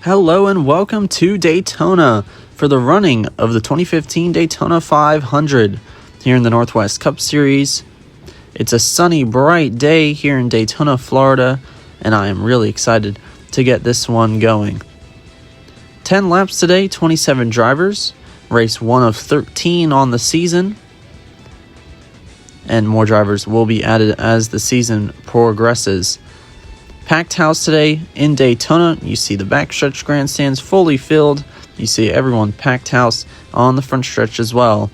Hello and welcome to Daytona for the running of the 2015 Daytona 500 here in the Northwest Cup Series. It's a sunny, bright day here in Daytona, Florida, and I am really excited to get this one going. 10 laps today, 27 drivers, race 1 of 13 on the season, and more drivers will be added as the season progresses. Packed house today in Daytona. You see the backstretch grandstands fully filled. You see everyone packed house on the front stretch as well.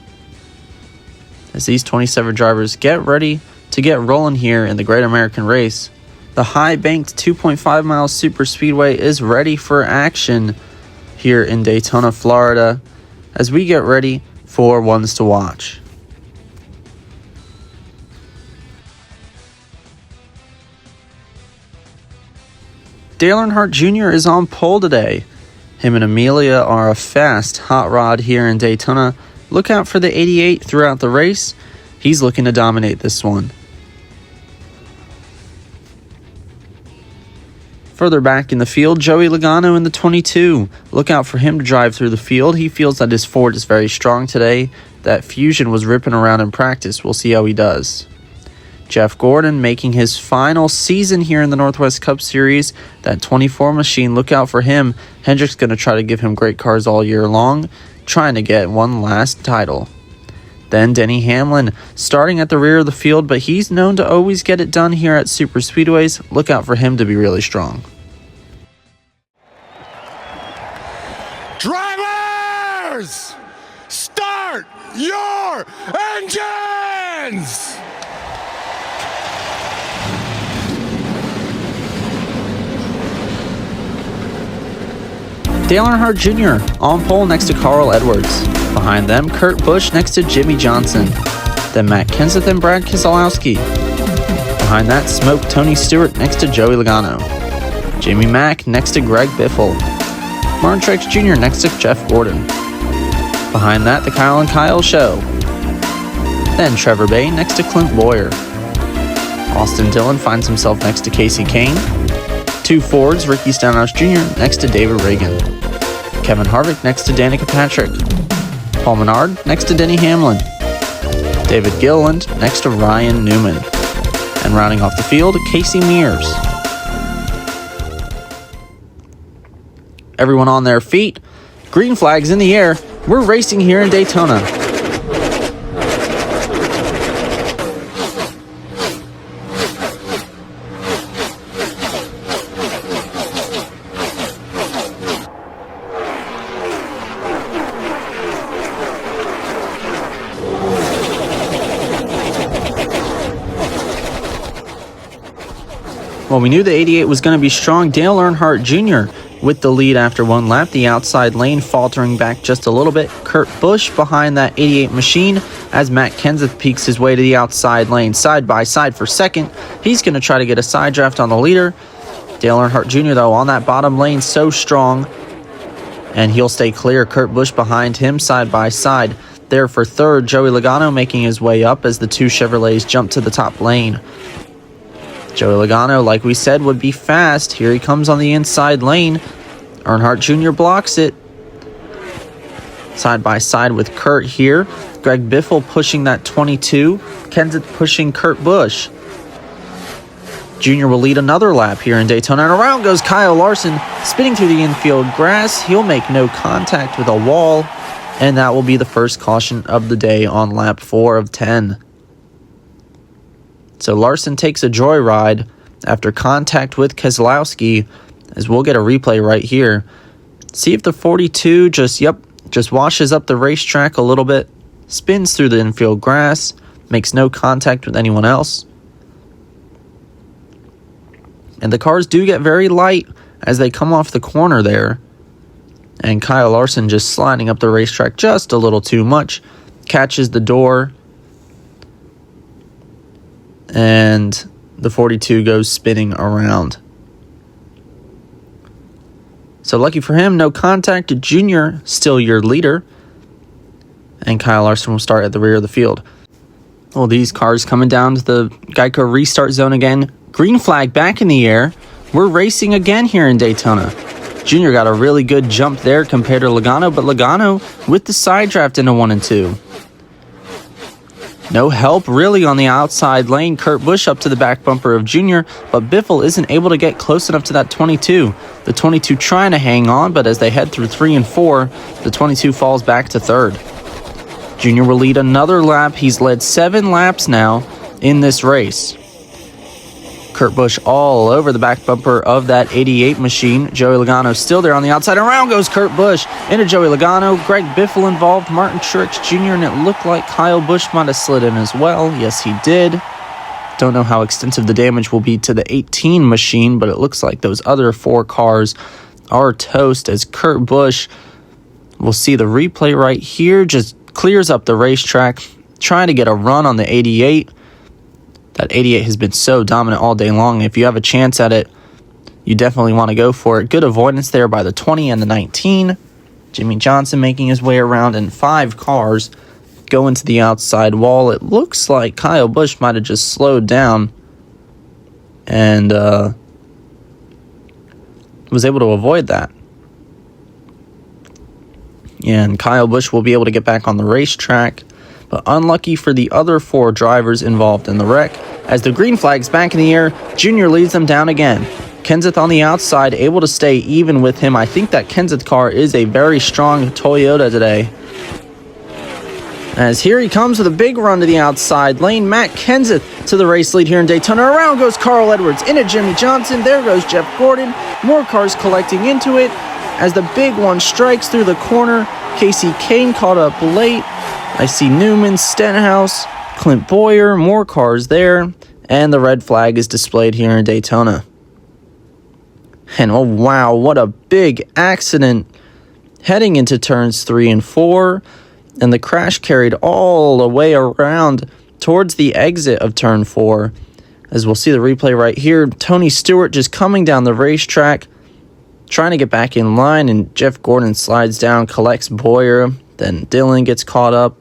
As these 27 drivers get ready to get rolling here in the Great American Race, the high-banked 2.5 mile super speedway is ready for action here in Daytona, Florida, as we get ready for ones to watch. Dale Earnhardt Jr. is on pole today. Him and Amelia are a fast hot rod here in Daytona. Look out for the 88 throughout the race. He's looking to dominate this one. Further back in the field, Joey Logano in the 22. Look out for him to drive through the field. He feels that his Ford is very strong today. That Fusion was ripping around in practice. We'll see how he does. Jeff Gordon making his final season here in the Northwest Cup Series. That 24 machine, look out for him. Hendrick's going to try to give him great cars all year long, trying to get one last title. Then Denny Hamlin starting at the rear of the field, but he's known to always get it done here at super speedways. Look out for him to be really strong. Drivers, start your engines! Dale Earnhardt Jr. on pole next to Carl Edwards. Behind them, Kurt Busch next to Jimmy Johnson. Then Matt Kenseth and Brad Keselowski. Behind that, Smoke Tony Stewart next to Joey Logano. Jimmy Mack next to Greg Biffle. Martin Truex Jr. next to Jeff Gordon. Behind that, the Kyle and Kyle show. Then Trevor Bay next to Clint Boyer. Austin Dillon finds himself next to Casey Kane. Two Fords, Ricky Stenhouse Jr. next to David Reagan. Kevin Harvick next to Danica Patrick. Paul Menard next to Denny Hamlin. David Gilliland next to Ryan Newman. And rounding off the field, Casey Mears. Everyone on their feet. Green flags in the air. We're racing here in Daytona. Well, we knew the 88 was going to be strong. Dale Earnhardt Jr. with the lead after one lap. The outside lane faltering back just a little bit. Kurt Busch behind that 88 machine as Matt Kenseth peeks his way to the outside lane. Side by side for second. He's going to try to get a side draft on the leader. Dale Earnhardt Jr. though on that bottom lane so strong. And he'll stay clear. Kurt Busch behind him side by side. There for third, Joey Logano making his way up as the two Chevrolets jump to the top lane. Joey Logano, like we said, would be fast. Here he comes on the inside lane. Earnhardt Jr. blocks it. Side by side with Kurt here. Greg Biffle pushing that 22. Kenseth pushing Kurt Busch. Jr. will lead another lap here in Daytona. And around goes Kyle Larson, spinning through the infield grass. He'll make no contact with a wall. And that will be the first caution of the day on lap 4 of 10. So Larson takes a joyride after contact with Keselowski, as we'll get a replay right here. See if the 42 just washes up the racetrack a little bit, spins through the infield grass, makes no contact with anyone else. And the cars do get very light as they come off the corner there. And Kyle Larson just sliding up the racetrack just a little too much, catches the door, and the 42 goes spinning around. So lucky for him, no contact. Junior still your leader. And Kyle Larson will start at the rear of the field. Well, these cars coming down to the Geico restart zone again. Green flag back in the air. We're racing again here in Daytona. Jr. got a really good jump there compared to Logano, but Logano with the side draft into 1 and 2. No help really on the outside lane. Kurt Busch up to the back bumper of Jr., but Biffle isn't able to get close enough to that 22. The 22 trying to hang on, but as they head through 3 and 4, the 22 falls back to 3rd. Jr. will lead another lap. He's led 7 laps now in this race. Kurt Busch all over the back bumper of that 88 machine. Joey Logano still there on the outside. Around goes Kurt Busch into Joey Logano. Greg Biffle involved, Martin Truex Jr., and it looked like Kyle Busch might have slid in as well. Yes, he did. Don't know how extensive the damage will be to the 18 machine, but it looks like those other 4 cars are toast as Kurt Busch, we'll see the replay right here, just clears up the racetrack, trying to get a run on the 88. That 88 has been so dominant all day long. If you have a chance at it, you definitely want to go for it. Good avoidance there by the 20 and the 19. Jimmy Johnson making his way around, and 5 cars go into the outside wall. It looks like Kyle Busch might have just slowed down and was able to avoid that. And Kyle Busch will be able to get back on the racetrack, but unlucky for the other 4 drivers involved in the wreck. As the green flag's back in the air, Junior leads them down again. Kenseth on the outside, able to stay even with him. I think that Kenseth car is a very strong Toyota today. As here he comes with a big run to the outside lane. Matt Kenseth to the race lead here in Daytona. Around goes Carl Edwards into Jimmy Johnson. There goes Jeff Gordon. More cars collecting into it as the big one strikes through the corner. Casey Kane caught up late. I see Newman, Stenhouse, Clint Boyer, more cars there, and the red flag is displayed here in Daytona. And oh wow, what a big accident heading into turns 3 and 4, and the crash carried all the way around towards the exit of turn 4. As we'll see the replay right here, Tony Stewart just coming down the racetrack, trying to get back in line, and Jeff Gordon slides down, collects Boyer, then Dillon gets caught up.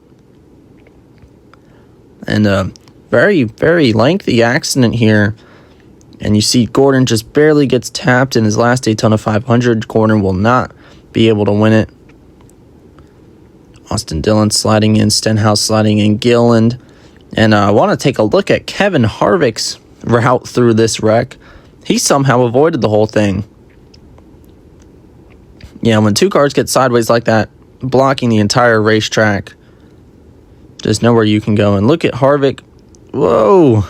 And a very, very lengthy accident here. And you see Gordon just barely gets tapped in his last Daytona 500. Gordon will not be able to win it. Austin Dillon sliding in, Stenhouse sliding in, Gilliland. And I want to take a look at Kevin Harvick's route through this wreck. He somehow avoided the whole thing. Yeah, when 2 cars get sideways like that, blocking the entire racetrack, there's nowhere you can go. And look at Harvick. Whoa.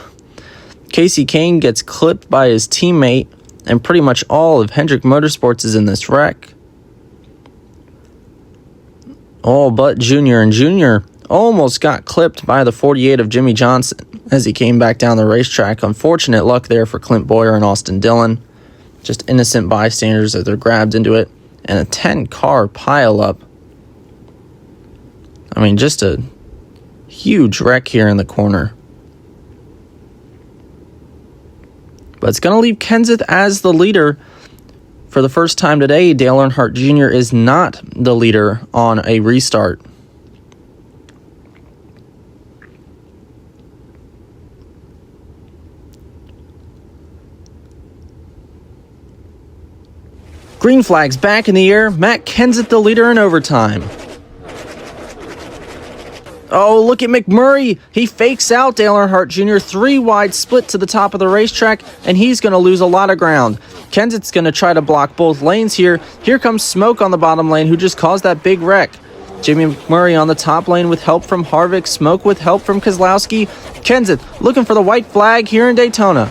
Casey Kane gets clipped by his teammate, and pretty much all of Hendrick Motorsports is in this wreck. All but Junior, and Junior almost got clipped by the 48 of Jimmy Johnson as he came back down the racetrack. Unfortunate luck there for Clint Boyer and Austin Dillon. Just innocent bystanders as they're grabbed into it. And a 10-car pileup. I mean, just a huge wreck here in the corner. But it's going to leave Kenseth as the leader for the first time today. Dale Earnhardt Jr. is not the leader on a restart. Green flag's back in the air. Matt Kenseth the leader in overtime. Oh, look at McMurray. He fakes out Dale Earnhardt Jr. 3 wide split to the top of the racetrack, and he's going to lose a lot of ground. Kenseth's going to try to block both lanes here. Here comes Smoke on the bottom lane, who just caused that big wreck. Jimmy McMurray on the top lane with help from Harvick. Smoke with help from Keselowski. Kenseth looking for the white flag here in Daytona.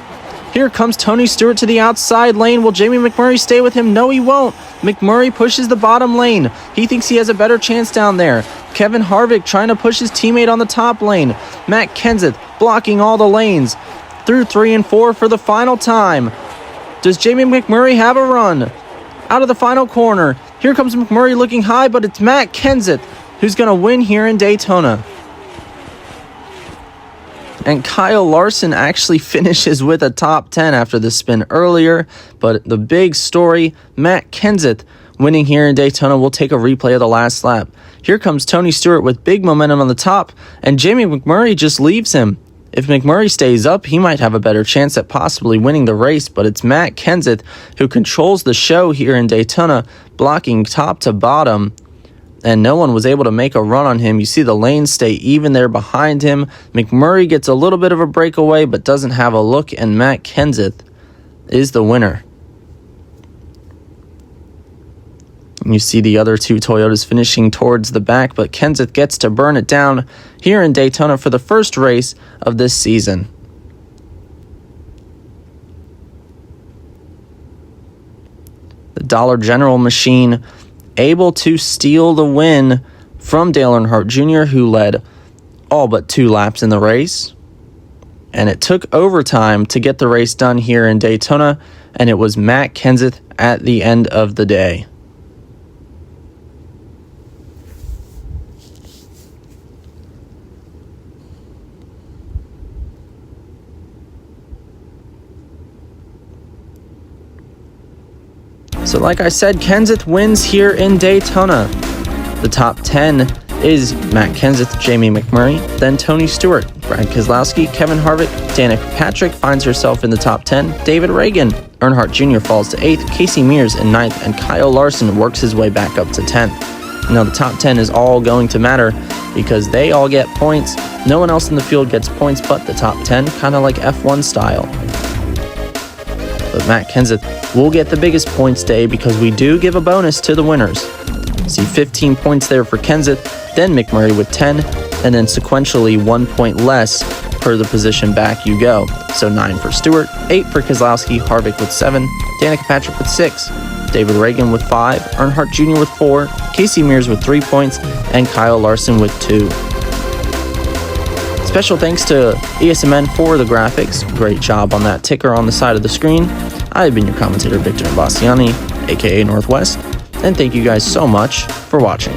Here comes Tony Stewart to the outside lane. Will Jamie McMurray stay with him? No, he won't. McMurray pushes the bottom lane. He thinks he has a better chance down there. Kevin Harvick trying to push his teammate on the top lane. Matt Kenseth blocking all the lanes. Through 3 and 4 for the final time. Does Jamie McMurray have a run? Out of the final corner. Here comes McMurray looking high, but it's Matt Kenseth who's going to win here in Daytona. And Kyle Larson actually finishes with a top 10 after the spin earlier. But the big story, Matt Kenseth winning here in Daytona. We'll take a replay of the last lap. Here comes Tony Stewart with big momentum on the top, and Jamie McMurray just leaves him. If McMurray stays up, he might have a better chance at possibly winning the race, but it's Matt Kenseth who controls the show here in Daytona, blocking top to bottom, and no one was able to make a run on him. You see the lanes stay even there behind him. McMurray gets a little bit of a breakaway, but doesn't have a look, and Matt Kenseth is the winner. You see the other two Toyotas finishing towards the back, but Kenseth gets to burn it down here in Daytona for the first race of this season. The Dollar General machine able to steal the win from Dale Earnhardt Jr., who led all but 2 laps in the race. And it took overtime to get the race done here in Daytona, and it was Matt Kenseth at the end of the day. So like I said, Kenseth wins here in Daytona. The top 10 is Matt Kenseth, Jamie McMurray, then Tony Stewart, Brad Keselowski, Kevin Harvick, Danica Patrick finds herself in the top 10, David Reagan, Earnhardt Jr. falls to 8th, Casey Mears in 9th, and Kyle Larson works his way back up to 10th. Now the top 10 is all going to matter because they all get points. No one else in the field gets points but the top 10, kind of like F1 style. But Matt Kenseth will get the biggest points today because we do give a bonus to the winners. See 15 points there for Kenseth, then McMurray with 10, and then sequentially 1 point less per the position back you go. So 9 for Stewart, 8 for Keselowski, Harvick with 7, Danica Patrick with 6, David Reagan with 5, Earnhardt Jr. with 4, Casey Mears with 3 points, and Kyle Larson with 2. Special thanks to ESMN for the graphics. Great job on that ticker on the side of the screen. I've been your commentator, Victor Bassiani, aka Northwest, and thank you guys so much for watching.